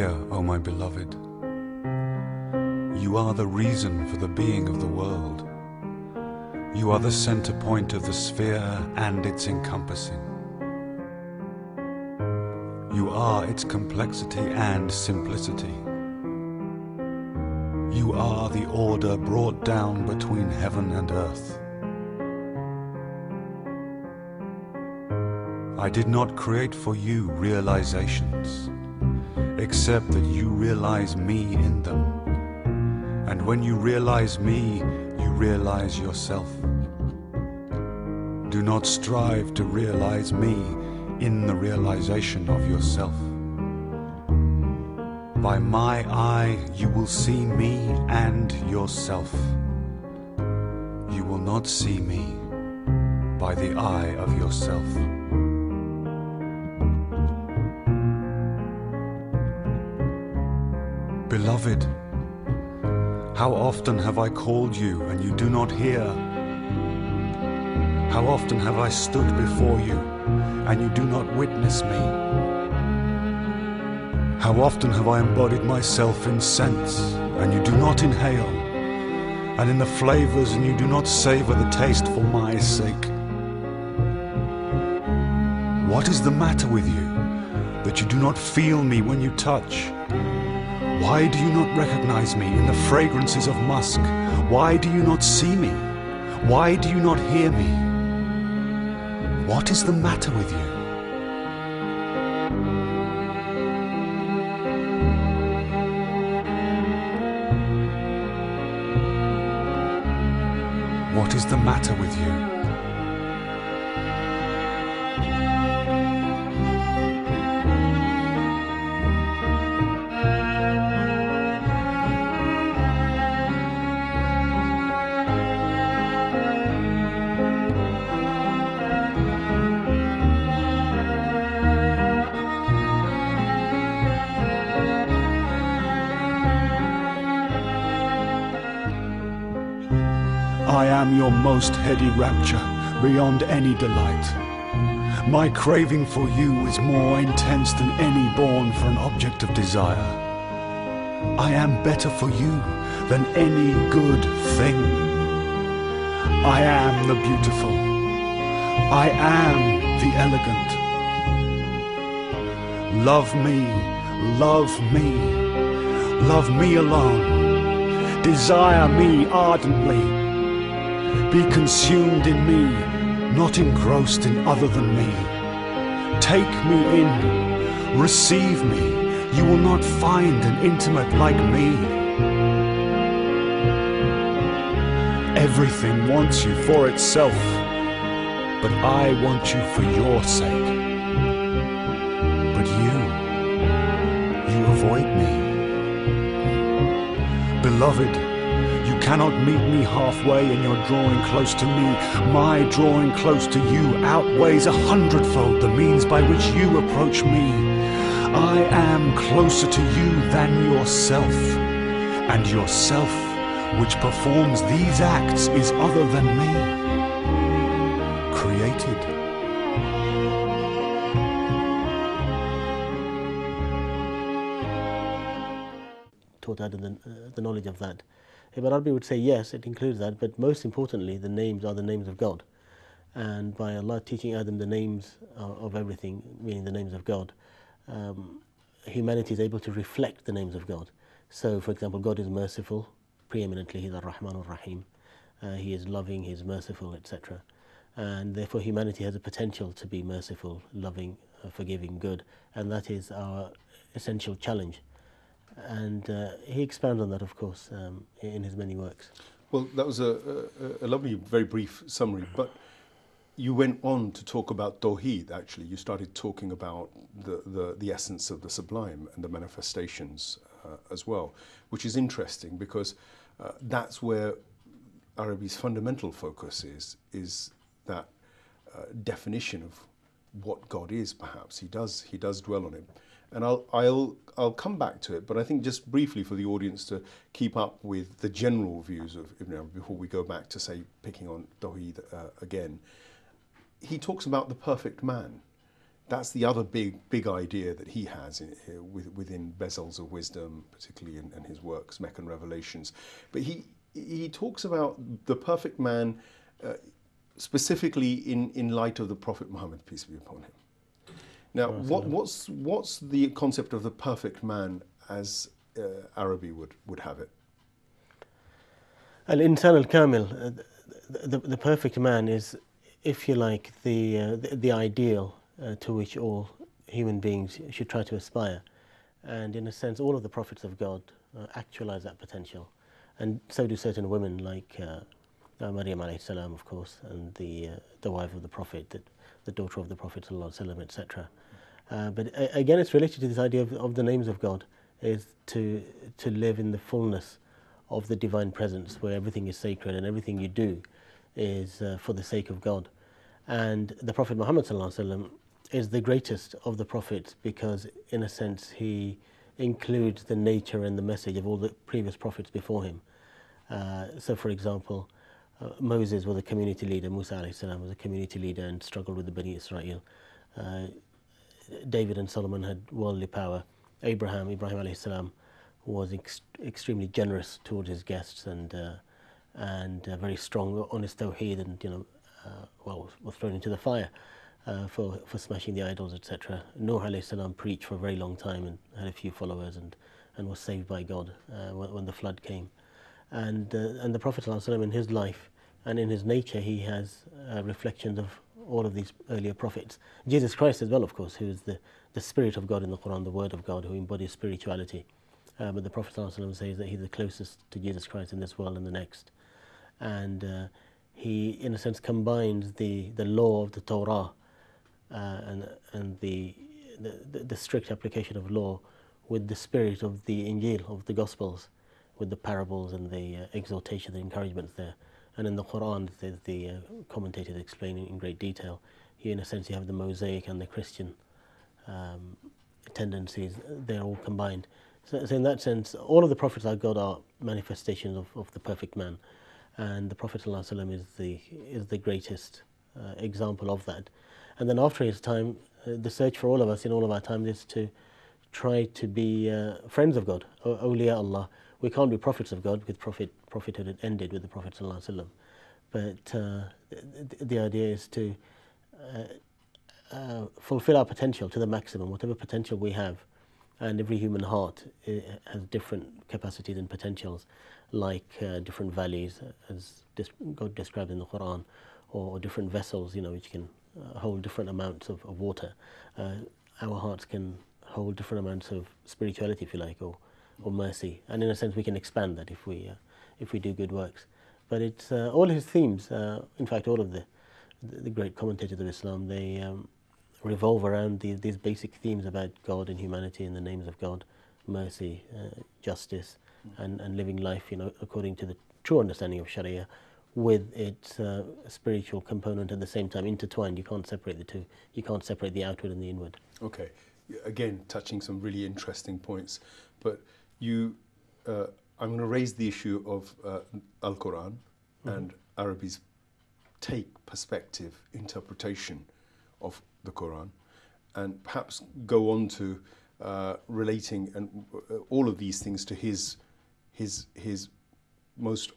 Hear, O my beloved, you are the reason for the being of the world. You are the center point of the sphere and its encompassing. You are its complexity and simplicity. You are the order brought down between heaven and earth. I did not create for you realizations, except that you realize me in them. And when you realize me, you realize yourself. Do not strive to realize me in the realization of yourself. By my eye, you will see me and yourself. You will not see me by the eye of yourself. Beloved, how often have I called you and you do not hear? How often have I stood before you and you do not witness me? How often have I embodied myself in scents and you do not inhale, and in the flavors and you do not savor the taste for my sake? What is the matter with you that you do not feel me when you touch? Why do you not recognize me in the fragrances of musk? Why do you not see me? Why do you not hear me? What is the matter with you? What is the matter with you? I am your most heady rapture, beyond any delight. My craving for you is more intense than any born for an object of desire. I am better for you than any good thing. I am the beautiful. I am the elegant. Love me, love me, love me alone. Desire me ardently. Be consumed in me, not engrossed in other than me. Take me in, receive me. You will not find an intimate like me. Everything wants you for itself, but I want you for your sake. But you avoid me. Beloved, you cannot meet me halfway in your drawing close to me. My drawing close to you outweighs 100-fold the means by which you approach me. I am closer to you than yourself, and yourself, which performs these acts, is other than me, created. Taught Adam the knowledge of that. Ibn Arabi would say yes, it includes that, but most importantly, the names are the names of God. And by Allah teaching Adam the names of everything, meaning the names of God, humanity is able to reflect the names of God. So, for example, God is merciful, preeminently, He's Ar-Rahman Ar-Rahim. He is loving, He is merciful, etc. And therefore humanity has a potential to be merciful, loving, forgiving, good, and that is our essential challenge. And he expounds on that, of course, in his many works. Well, that was a lovely, very brief summary, but you went on to talk about Tawheed, actually. You started talking about the essence of the sublime and the manifestations as well, which is interesting because that's where Arabi's fundamental focus is that definition of what God is, perhaps. He does dwell on it. And I'll come back to it, but I think just briefly for the audience to keep up with the general views of Ibn Arabi before we go back to, say, picking on Tawheed again. He talks about the perfect man. that's the other big idea that he has within Bezels of Wisdom, particularly in his works, Meccan Revelations. But he talks about the perfect man specifically in light of the Prophet Muhammad, peace be upon him. Now, what's the concept of the perfect man as Arabi would have it? Al-Insan al-Kamil, the perfect man is, if you like, the ideal to which all human beings should try to aspire. And in a sense, all of the prophets of God actualize that potential. And so do certain women like Maryam alayhi salam, of course, and the wife of the Prophet, the daughter of the Prophet sallallahu alaihi wasallam, etc. But again, it's related to this idea of the names of God, is to live in the fullness of the divine presence, where everything is sacred and everything you do is for the sake of God. And the Prophet Muhammad sallallahu alaihi wasallam is the greatest of the prophets because, in a sense, he includes the nature and the message of all the previous prophets before him. So, for example, Moses was a community leader, Musa alayhi salam was a community leader and struggled with the Bani Israel. David and Solomon had worldly power. Ibrahim alayhi salam was extremely generous towards his guests and very strong on his tawheed, and was thrown into the fire for smashing the idols, etc. Nuh alayhi salam preached for a very long time and had a few followers and was saved by God when the flood came. And the Prophet ﷺ, in his life and in his nature, he has reflections of all of these earlier prophets. Jesus Christ as well, of course, who is the Spirit of God in the Quran, the Word of God, who embodies spirituality. But the Prophet ﷺ says that he's the closest to Jesus Christ in this world and the next. And he, in a sense, combines the law of the Torah and the strict application of law with the spirit of the Injil, of the Gospels, with the parables and the exhortation, the encouragements there. And in the Quran, there's the commentators explaining in great detail. Here, in a sense, you have the Mosaic and the Christian tendencies. They're all combined. So in that sense, all of the prophets of God are manifestations of the perfect man. And the Prophet ﷺ is the greatest example of that. And then after his time, the search for all of us in all of our time is to try to be friends of God, awliya Allah. We can't be prophets of God because prophethood had ended with the Prophet ﷺ. But the idea is to fulfill our potential to the maximum, whatever potential we have. And every human heart has different capacities and potentials, like different valleys, as God described in the Quran, or different vessels, which can hold different amounts of water. Our hearts can hold different amounts of spirituality, if you like, or mercy, and in a sense we can expand that if we do good works. But it's all his themes. In fact, all of the great commentators of Islam, they revolve around these basic themes about God and humanity and the names of God, mercy, justice, and living life, according to the true understanding of Sharia, with its spiritual component at the same time, intertwined. You can't separate the two. You can't separate the outward and the inward. Okay, again, touching some really interesting points, but I'm going to raise the issue of Al-Quran and Arabi's take, perspective, interpretation of the Quran, and perhaps go on to relating and all of these things to his most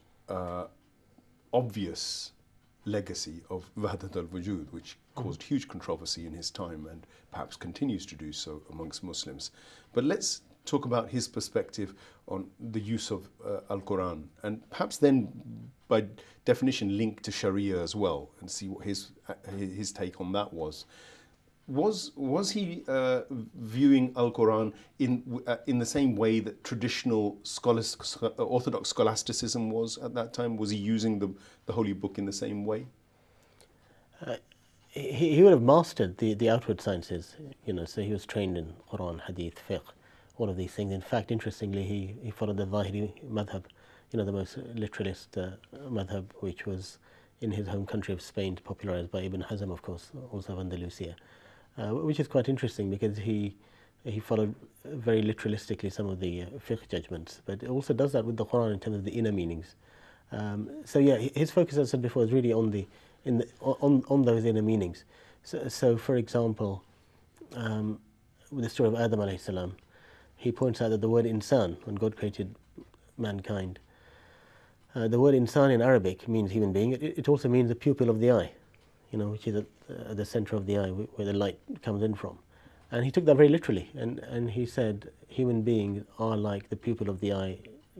obvious legacy of Wahdat al-Wujud, which caused huge controversy in his time and perhaps continues to do so amongst Muslims. But let's talk about his perspective on the use of Al-Quran, and perhaps then by definition link to Sharia as well, and see what his take on that was. Was he viewing Al-Quran in the same way that traditional Orthodox scholasticism was at that time? Was he using the Holy Book in the same way? He would have mastered the outward sciences, so he was trained in Quran, Hadith, Fiqh, all of these things. In fact, interestingly, he followed the Zahiri madhab, the most literalist madhab, which was in his home country of Spain, popularized by Ibn Hazm, of course, also of Andalusia, which is quite interesting because he followed very literalistically some of the fiqh judgments, but it also does that with the Quran in terms of the inner meanings. So yeah, his focus, as I said before, is really on those inner meanings. So for example, with the story of Adam alayhi salam, he points out that the word insan, when God created mankind, the word insan in Arabic means human being. It also means the pupil of the eye, which is at the center of the eye where the light comes in from. And he took that very literally, and he said human beings are like the pupil of the eye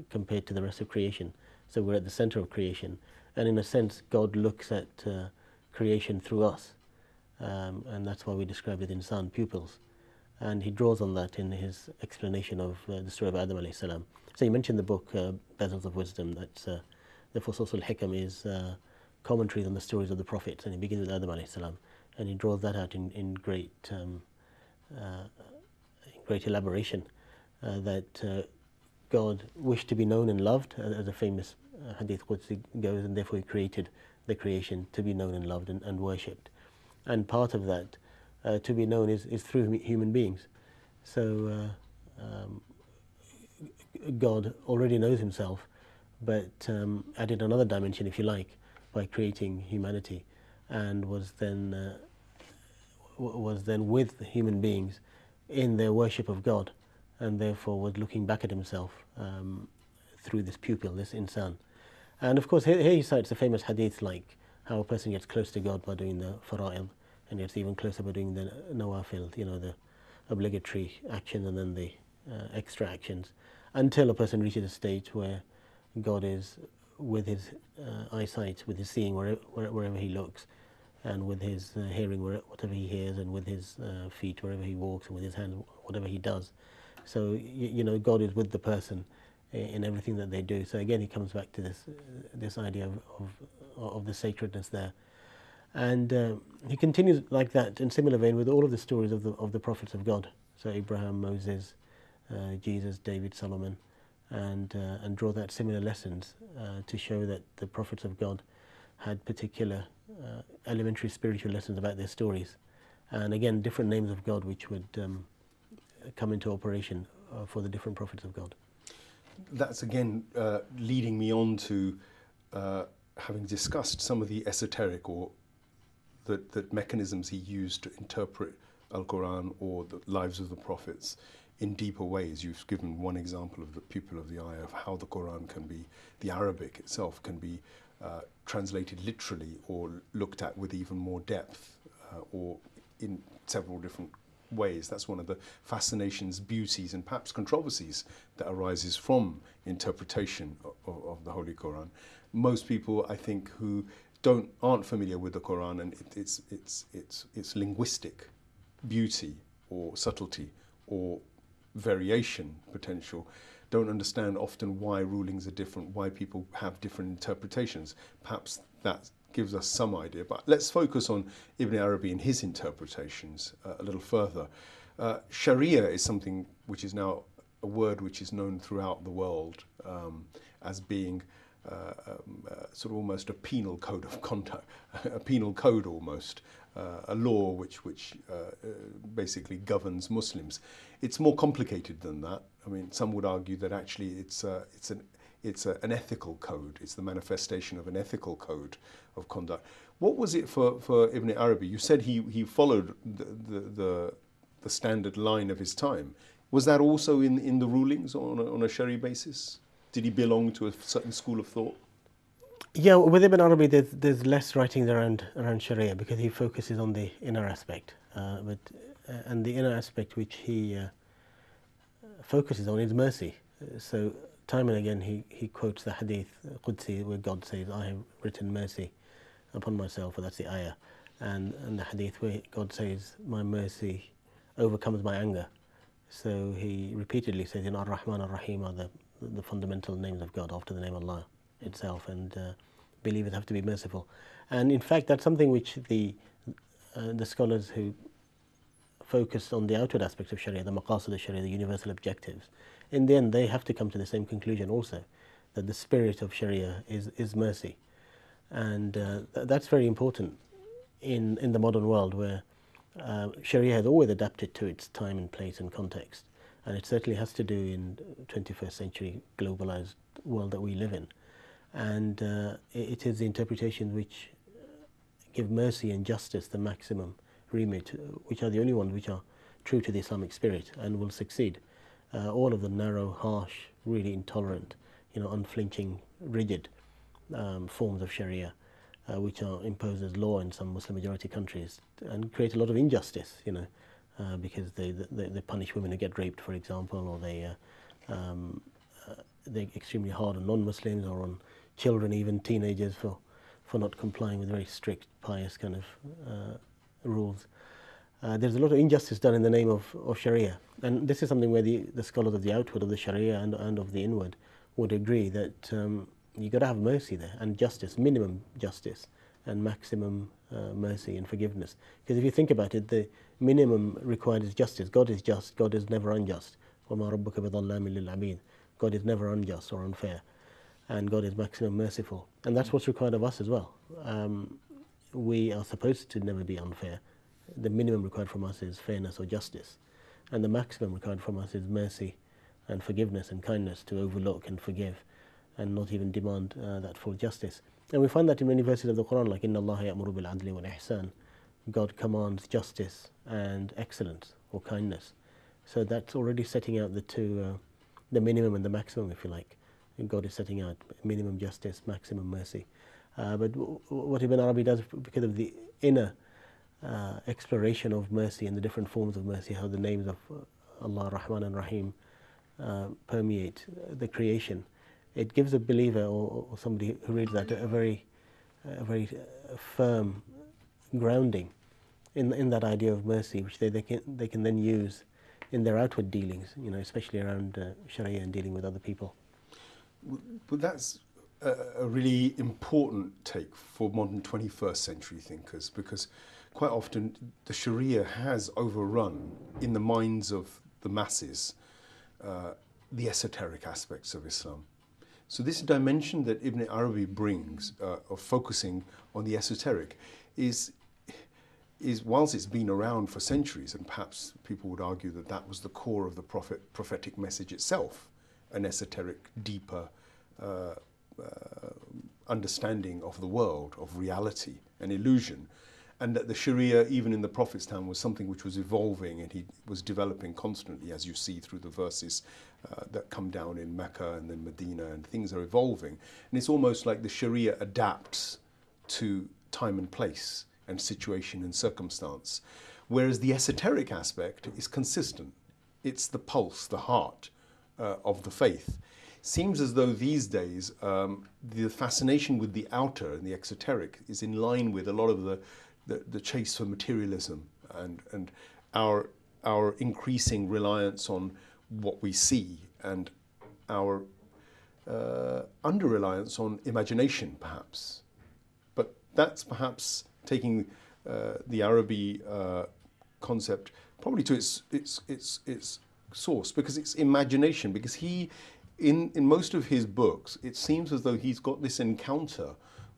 compared to the rest of creation. So we're at the center of creation, and in a sense God looks at creation through us, and that's why we describe it insan, pupils. And he draws on that in his explanation of the story of Adam alayhi salam. So you mentioned the book Bezels of Wisdom, that's the Fusus al-Hikam is commentaries on the stories of the prophets, and he begins with Adam alayhi salam, and he draws that out in great elaboration, that God wished to be known and loved, as a famous hadith Qudsi goes, and therefore he created the creation to be known and loved and worshipped. And part of that to be known is through human beings. So God already knows himself, but added another dimension, if you like, by creating humanity, and was then with human beings in their worship of God, and therefore was looking back at himself through this pupil, this insan. And of course, here he cites the famous hadith, like how a person gets close to God by doing the fara'id, and gets even closer by doing the nawafil, the obligatory action and then the extra actions, until a person reaches a state where God is with his eyesight, with his seeing wherever he looks, and with his hearing whatever he hears, and with his feet wherever he walks, and with his hands whatever he does. So God is with the person in everything that they do. So again, he comes back to this idea of the sacredness there, and he continues like that in similar vein with all of the stories of the prophets of God. So Abraham, Moses, Jesus, David, Solomon, and draw that similar lessons to show that the prophets of God had particular elementary spiritual lessons about their stories, and again different names of God which would come into operation for the different prophets of God. That's again leading me on to having discussed some of the esoteric or the mechanisms he used to interpret Al-Quran or the lives of the prophets in deeper ways. You've given one example of the pupil of the eye, of how the Quran can be, the Arabic itself can be translated literally or looked at with even more depth or in several different ways. That's one of the fascinations, beauties and perhaps controversies that arises from interpretation of the Holy Quran. Most people, I think, who aren't familiar with the Quran and its linguistic beauty or subtlety or variation potential, don't understand often why rulings are different, why people have different interpretations. Perhaps that gives us some idea, but let's focus on Ibn Arabi and his interpretations a little further. Sharia is something which is now a word which is known throughout the world as being sort of almost a penal code of conduct, a penal code almost, a law which basically governs Muslims. It's more complicated than that. I mean, some would argue that actually it's an ethical code. It's the manifestation of an ethical code of conduct. What was it for Ibn Arabi? You said he followed the standard line of his time. Was that also in the rulings on a Sharia basis? Did he belong to a certain school of thought? Yeah, with Ibn Arabi, there's less writings around Sharia because he focuses on the inner aspect. And the inner aspect which he focuses on is mercy. So time and again he quotes the hadith Qudsi where God says, "I have written mercy upon myself," or that's the ayah. And the hadith where God says, "My mercy overcomes my anger." So he repeatedly says, Ar-Rahman Ar-Rahim are the fundamental names of God after the name Allah itself, and believers have to be merciful. And in fact, that's something which the scholars who focus on the outward aspects of Sharia, the maqasid of Sharia, the universal objectives, in the end they have to come to the same conclusion also, that the spirit of Sharia is mercy. And that's very important in the modern world where Sharia has always adapted to its time and place and context, and it certainly has to do in 21st century globalized world that we live in. And it is the interpretations which give mercy and justice the maximum remit, which are the only ones which are true to the Islamic spirit and will succeed. All of the narrow, harsh, really intolerant, unflinching, rigid forms of Sharia, which are imposed as law in some Muslim majority countries, and create a lot of injustice, because they punish women who get raped, for example, or they're extremely hard on non-Muslims or on children, even teenagers, for not complying with very strict, pious kind of rules. There's a lot of injustice done in the name of Sharia, and this is something where the scholars of the outward, of the Sharia, and of the inward would agree that you've got to have mercy there, and justice, minimum justice, and maximum mercy and forgiveness. Because if you think about it, the minimum required is justice. God is just, God is never unjust. وَمَا رَبُّكَ بِظَلَّامٍ لِلْعَبِيدِ. God is never unjust or unfair, and God is maximum merciful. And that's what's required of us as well. We are supposed to never be unfair. The minimum required from us is fairness or justice, and the maximum required from us is mercy and forgiveness and kindness, to overlook and forgive and not even demand that full justice. And we find that in many verses of the Quran, like إِنَّ اللَّهَ يَأْمُرُ بِالْعَدْلِ وَالْإِحْسَانِ. God commands justice and excellence or kindness. So that's already setting out the two, the minimum and the maximum, if you like. And God is setting out minimum justice, maximum mercy. But what Ibn Arabi does, because of the inner exploration of mercy and the different forms of mercy, how the names of Allah, Rahman and Rahim permeate the creation, it gives a believer or somebody who reads that a very firm grounding in that idea of mercy, which they can then use in their outward dealings, especially around Sharia and dealing with other people. But that's a really important take for modern 21st century thinkers, because quite often the Sharia has overrun in the minds of the masses the esoteric aspects of Islam. So this dimension that Ibn Arabi brings of focusing on the esoteric is whilst it's been around for centuries, and perhaps people would argue that that was the core of the prophetic message itself, an esoteric, deeper understanding of the world, of reality and illusion, and that the Sharia, even in the Prophet's time, was something which was evolving and he was developing constantly, as you see through the verses that come down in Mecca and then Medina, and things are evolving. And it's almost like the Sharia adapts to time and place and situation and circumstance, whereas the esoteric aspect is consistent. It's the pulse, the heart of the faith. Seems as though these days the fascination with the outer and the exoteric is in line with a lot of the chase for materialism and our increasing reliance on what we see, and our under-reliance on imagination, perhaps. But that's perhaps taking the Arabi concept probably to its source, because it's imagination. Because he, in most of his books, it seems as though he's got this encounter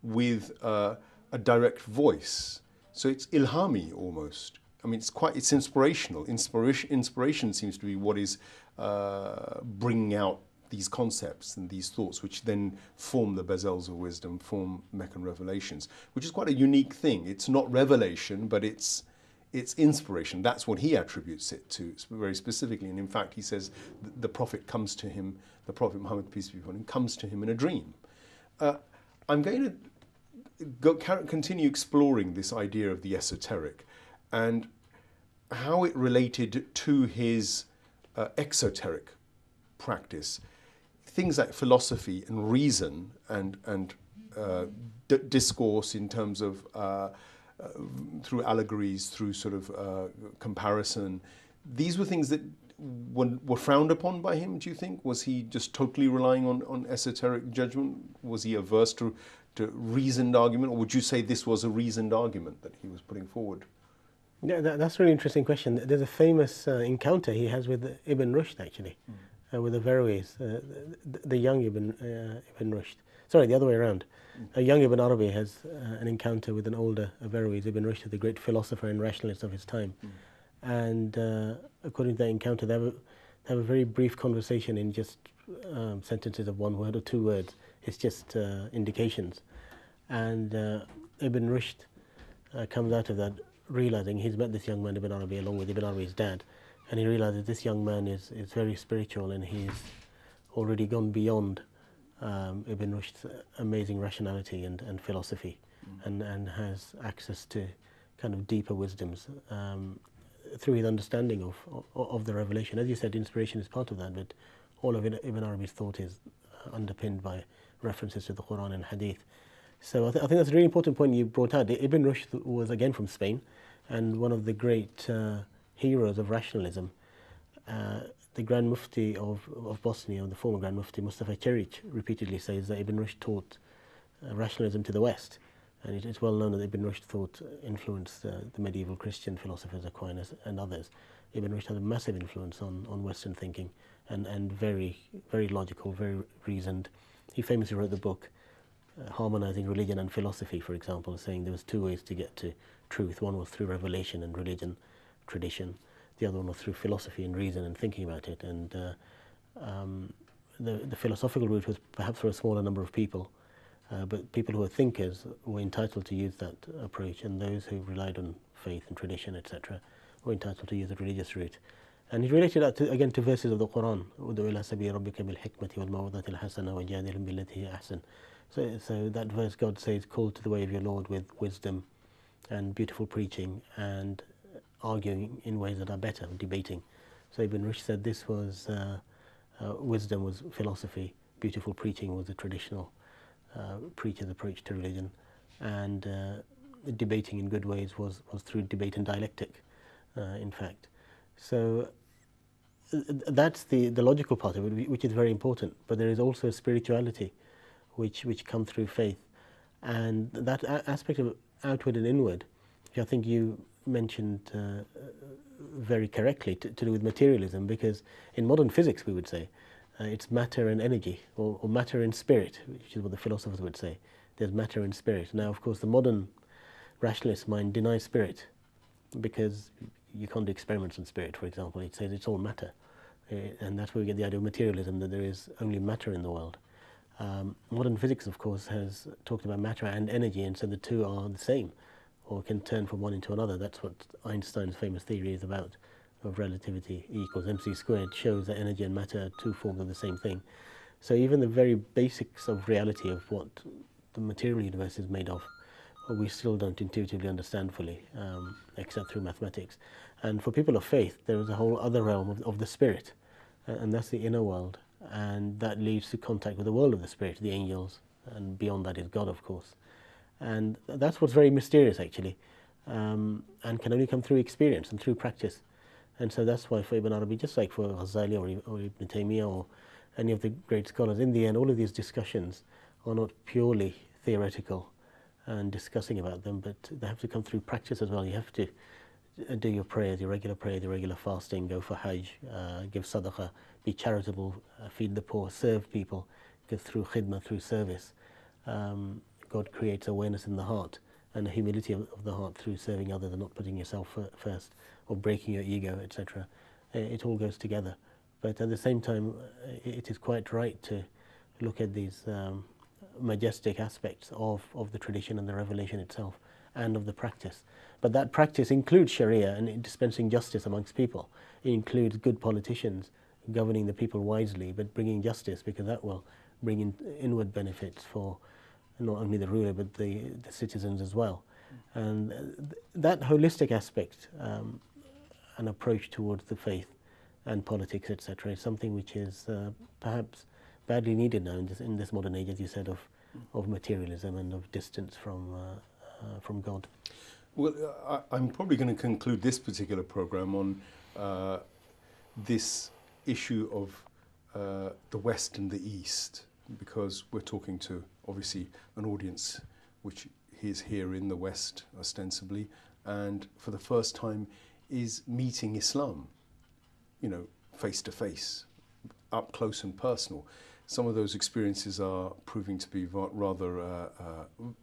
with a direct voice. So it's ilhami almost. I mean, it's inspirational. Inspiration seems to be what is bringing out these concepts and these thoughts, which then form the bezels of wisdom, form Meccan revelations, which is quite a unique thing. It's not revelation, but it's inspiration. That's what he attributes it to very specifically. And in fact, he says the Prophet comes to him, the Prophet Muhammad, peace be upon him, comes to him in a dream. I'm going to continue exploring this idea of the esoteric and how it related to his exoteric practice. Things like philosophy and reason and discourse in terms of through allegories, through sort of comparison. These were things that were frowned upon by him, do you think? Was he just totally relying on esoteric judgment? Was he averse to reasoned argument? Or would you say this was a reasoned argument that he was putting forward? Yeah, that's a really interesting question. There's a famous encounter he has with Ibn Rushd, actually, with the Averroes, the young Ibn Rushd. Sorry, the other way around. A young Ibn Arabi has an encounter with an older Averroes, Ibn Rushd, the great philosopher and rationalist of his time. And according to that encounter, they have a very brief conversation in just sentences of one word or two words. It's just indications. And Ibn Rushd comes out of that realizing he's met this young man, Ibn Arabi, along with Ibn Arabi's dad, and he realized that this young man is very spiritual, and he's already gone beyond Ibn Rushd's amazing rationality and philosophy, and has access to kind of deeper wisdoms through his understanding of the revelation. As you said, inspiration is part of that, but all of Ibn Arabi's thought is underpinned by references to the Quran and Hadith. So I think that's a really important point you brought out. Ibn Rushd was again from Spain, and one of the great heroes of rationalism. The Grand Mufti of Bosnia, the former Grand Mufti Mustafa Ceric, repeatedly says that Ibn Rushd taught rationalism to the West, and it's well known that Ibn Rushd thought influenced the medieval Christian philosophers Aquinas and others. Ibn Rushd had a massive influence on Western thinking, and very, very logical, very reasoned. He famously wrote the book Harmonizing Religion and Philosophy, for example, saying there was two ways to get to truth. One was through revelation and religion, tradition. The other one was through philosophy and reason and thinking about it. And the philosophical route was perhaps for a smaller number of people, but people who were thinkers were entitled to use that approach, and those who relied on faith and tradition, etc., were entitled to use the religious route. And he related that again to verses of the Quran. So that verse, God says, call to the way of your Lord with wisdom and beautiful preaching and arguing in ways that are better, debating. So Ibn Rushd said this was wisdom was philosophy, beautiful preaching was the traditional preacher's approach to religion, and debating in good ways was through debate and dialectic, in fact. So that's the logical part of it, which is very important. But there is also spirituality, which come through faith, and that aspect of outward and inward, which I think you mentioned very correctly, to do with materialism, because in modern physics we would say it's matter and energy, or matter and spirit, which is what the philosophers would say. There's matter and spirit. Now, of course, the modern rationalist mind denies spirit, because you can't do experiments on spirit, for example. It says it's all matter, and that's where we get the idea of materialism, that there is only matter in the world. Modern physics, of course, has talked about matter and energy, and said the two are the same, or can turn from one into another. That's what Einstein's famous theory is about, of relativity. E equals mc squared shows that energy and matter are two forms of the same thing. So even the very basics of reality, of what the material universe is made of, we still don't intuitively understand fully, except through mathematics. And for people of faith, there is a whole other realm of the spirit, and that's the inner world, and that leads to contact with the world of the spirit, the angels, and beyond that is God, of course. And that's what's very mysterious, actually, and can only come through experience and through practice. And so that's why for Ibn Arabi, just like for Ghazali or Ibn Taymiyyah or any of the great scholars, in the end, all of these discussions are not purely theoretical and discussing about them, but they have to come through practice as well. You have to do your prayers, your regular fasting, go for Hajj, give sadaqah, be charitable, feed the poor, serve people, because through khidmah, through service, God creates awareness in the heart and a humility of the heart through serving others and not putting yourself first or breaking your ego, etc. It all goes together. But at the same time, it is quite right to look at these majestic aspects of the tradition and the revelation itself, and of the practice. But that practice includes Sharia and dispensing justice amongst people. It includes good politicians governing the people wisely, but bringing justice, because that will bring in inward benefits for not only the ruler but the citizens as well. And that holistic aspect, an approach towards the faith and politics, etc., is something which is perhaps badly needed now in this modern age, as you said, of materialism and of distance from God. Well, I'm probably going to conclude this particular program on this issue of the West and the East, because we're talking to, obviously, an audience which is here in the West, ostensibly, and for the first time is meeting Islam, face to face, up close and personal. Some of those experiences are proving to be rather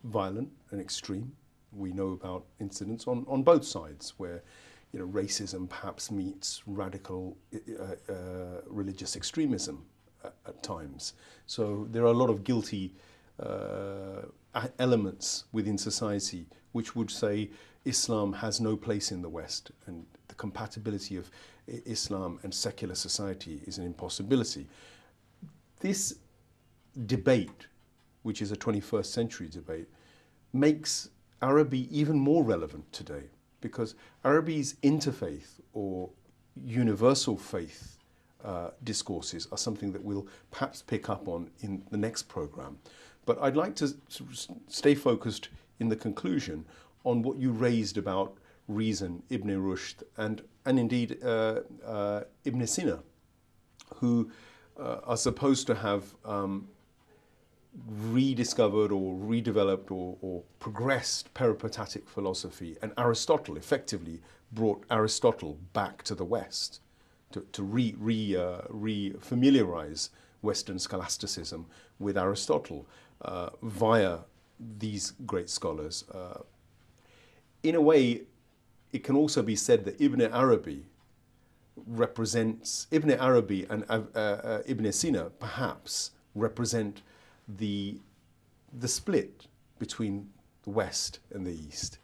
violent and extreme. We know about incidents on both sides where racism perhaps meets radical religious extremism at times. So there are a lot of guilty elements within society which would say Islam has no place in the West, and the compatibility of Islam and secular society is an impossibility. This debate, which is a 21st century debate, makes Arabi even more relevant today, because Arabi's interfaith or universal faith discourses are something that we'll perhaps pick up on in the next program. But I'd like to stay focused in the conclusion on what you raised about reason, Ibn Rushd, and indeed Ibn Sina, who are supposed to have rediscovered or redeveloped or progressed peripatetic philosophy, and Aristotle effectively brought Aristotle back to the West to re-familiarize Western scholasticism with Aristotle via these great scholars. In a way, it can also be said that Ibn Arabi and Ibn Sina perhaps represent the split between the West and the East,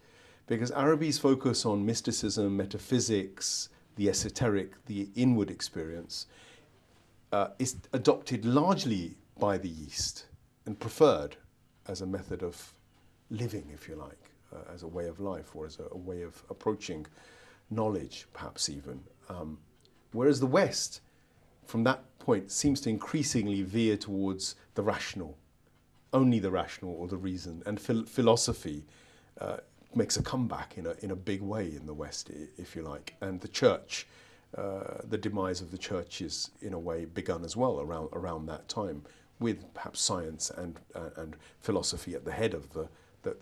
because Arabi's focus on mysticism, metaphysics, the esoteric, the inward experience is adopted largely by the East and preferred as a method of living, if you like, as a way of life, or as a way of approaching knowledge, perhaps even. Whereas the West, from that point, seems to increasingly veer towards the rational, only the rational or the reason, and philosophy makes a comeback in a big way in the West, if you like. And the church, the demise of the church is in a way begun as well around that time, with perhaps science and philosophy at the head of the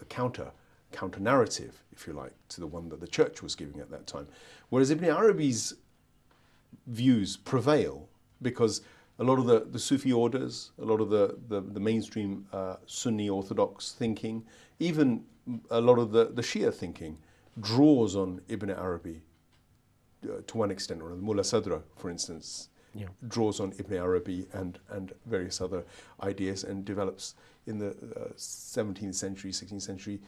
counter narrative, if you like, to the one that the church was giving at that time. Whereas Ibn Arabi's views prevail, because a lot of the Sufi orders, a lot of the mainstream Sunni Orthodox thinking, even a lot of the Shia thinking draws on Ibn Arabi to one extent or another. Mullah Sadra, for instance, draws on Ibn Arabi and various other ideas, and develops in the 17th century, 16th century,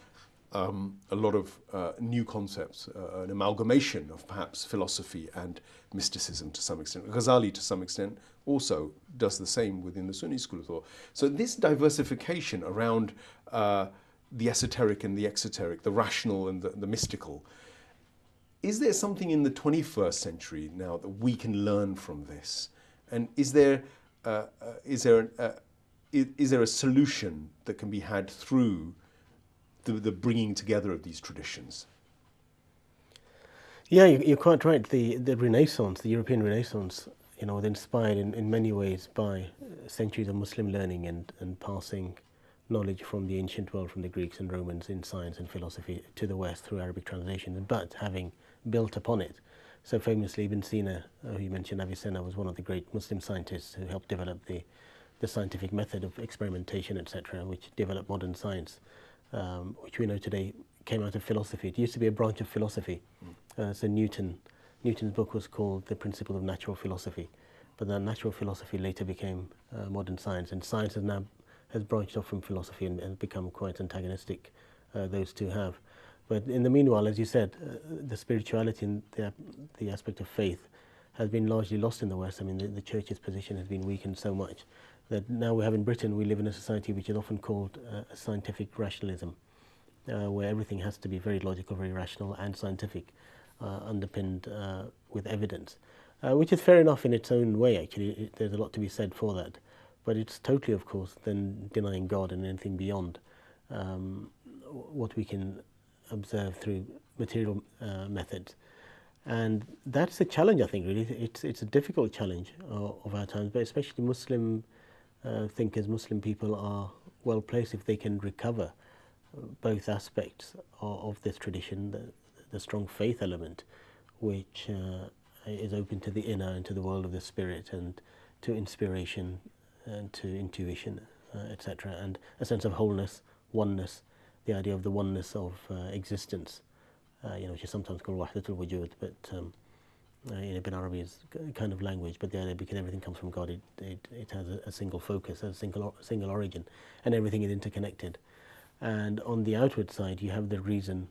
a lot of new concepts, an amalgamation of perhaps philosophy and mysticism to some extent. Ghazali, to some extent, also does the same within the Sunni school of thought. So this diversification around the esoteric and the exoteric, the rational and the mystical, is there something in the 21st century now that we can learn from this? And is there a solution that can be had through the bringing together of these traditions? Yeah, you're quite right. The Renaissance, the European Renaissance, was inspired in many ways by centuries of Muslim learning and passing knowledge from the ancient world, from the Greeks and Romans in science and philosophy to the West through Arabic translations, but having built upon it. So famously, Ibn Sina, who you mentioned, Avicenna, was one of the great Muslim scientists who helped develop the scientific method of experimentation, etc., which developed modern science, which we know today came out of philosophy. It used to be a branch of philosophy. So Newton's book was called The Principles of Natural Philosophy, but that natural philosophy later became modern science, and science has branched off from philosophy and become quite antagonistic, those two have. But in the meanwhile, as you said, the spirituality and the aspect of faith has been largely lost in the West. I mean, the church's position has been weakened so much that now we have in Britain, we live in a society which is often called a scientific rationalism, where everything has to be very logical, very rational and scientific, underpinned with evidence, which is fair enough in its own way, actually. There's a lot to be said for that. But it's totally, of course, then denying God and anything beyond what we can observe through material methods. And that's the challenge, I think, really. It's a difficult challenge of our times, but especially Muslim thinkers, Muslim people are well placed if they can recover both aspects of this tradition, the strong faith element, which is open to the inner and to the world of the spirit and to inspiration and to intuition, etc., and a sense of wholeness, oneness, the idea of the oneness of existence, which is sometimes called wahdatul wujud, but Ibn Arabi is kind of language, but the idea, because everything comes from God, it has a single focus, a single origin, and everything is interconnected. And on the outward side, you have the reason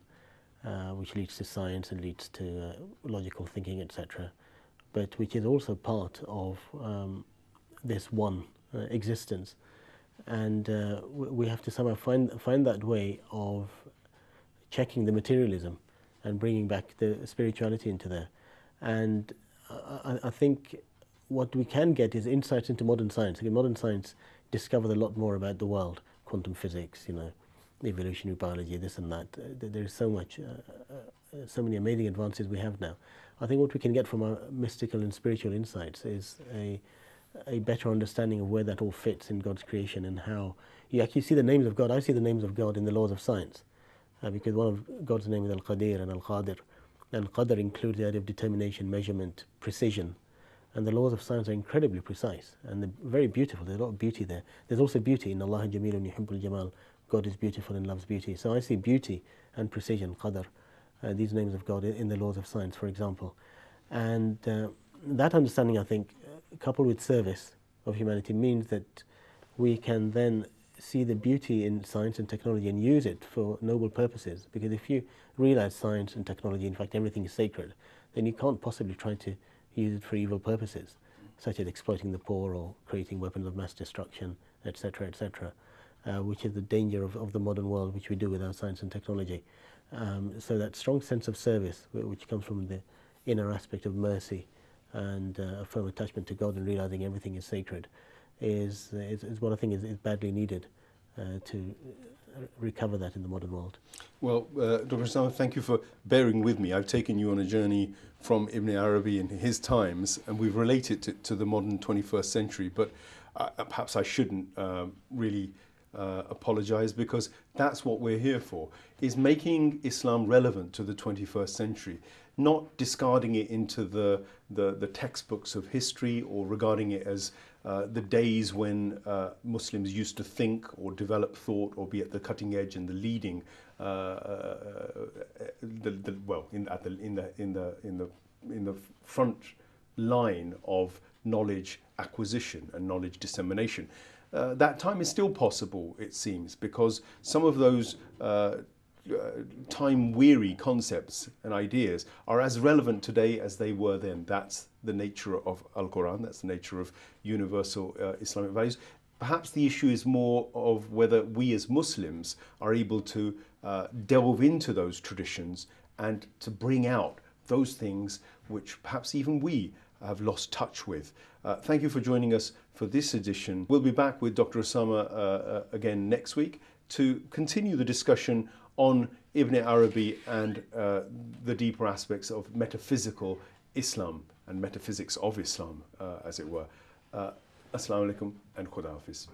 which leads to science and leads to logical thinking, etc., but which is also part of this one existence. And we have to somehow find that way of checking the materialism and bringing back the spirituality into there. And I think what we can get is insights into modern science. Again, modern science discovered a lot more about the world, quantum physics, evolutionary biology, this and that. There's so much, so many amazing advances we have now. I think what we can get from our mystical and spiritual insights is a better understanding of where that all fits in God's creation, and how you actually see the names of God. I see the names of God in the laws of science, because one of God's names is Al-Qadir and Al-Qadir. And Qadr includes the idea of determination, measurement, precision. And the laws of science are incredibly precise, and they're very beautiful. There's a lot of beauty there. There's also beauty in Allah Jamilun Yuhibbul Jamal. God is beautiful and loves beauty. So I see beauty and precision, Qadr, these names of God in the laws of science, for example. And that understanding, I think, coupled with service of humanity, means that we can then see the beauty in science and technology and use it for noble purposes. Because if you realize science and technology, in fact everything is sacred, then you can't possibly try to use it for evil purposes, such as exploiting the poor or creating weapons of mass destruction, etc., etc., which is the danger of the modern world, which we do with our science and technology. So that strong sense of service, which comes from the inner aspect of mercy and a firm attachment to God and realizing everything is sacred, is what I think is badly needed to recover that in the modern world. Well, Dr. Osama, thank you for bearing with me. I've taken you on a journey from Ibn Arabi in his times, and we've related it to the modern 21st century, but perhaps I shouldn't really apologize, because that's what we're here for, is making Islam relevant to the 21st century, not discarding it into the textbooks of history, or regarding it as the days when Muslims used to think or develop thought or be at the cutting edge and the leading, in the front line of knowledge acquisition and knowledge dissemination. That time is still possible, it seems, because some of those time-weary concepts and ideas are as relevant today as they were then. That's the nature of Al-Quran, that's the nature of universal Islamic values. Perhaps the issue is more of whether we as Muslims are able to delve into those traditions and to bring out those things which perhaps even we have lost touch with. Thank you for joining us for this edition. We'll be back with Dr. Osama again next week to continue the discussion on Ibn Arabi and the deeper aspects of metaphysical Islam and metaphysics of Islam, as it were. Assalamu alaikum and Khuda Hafiz.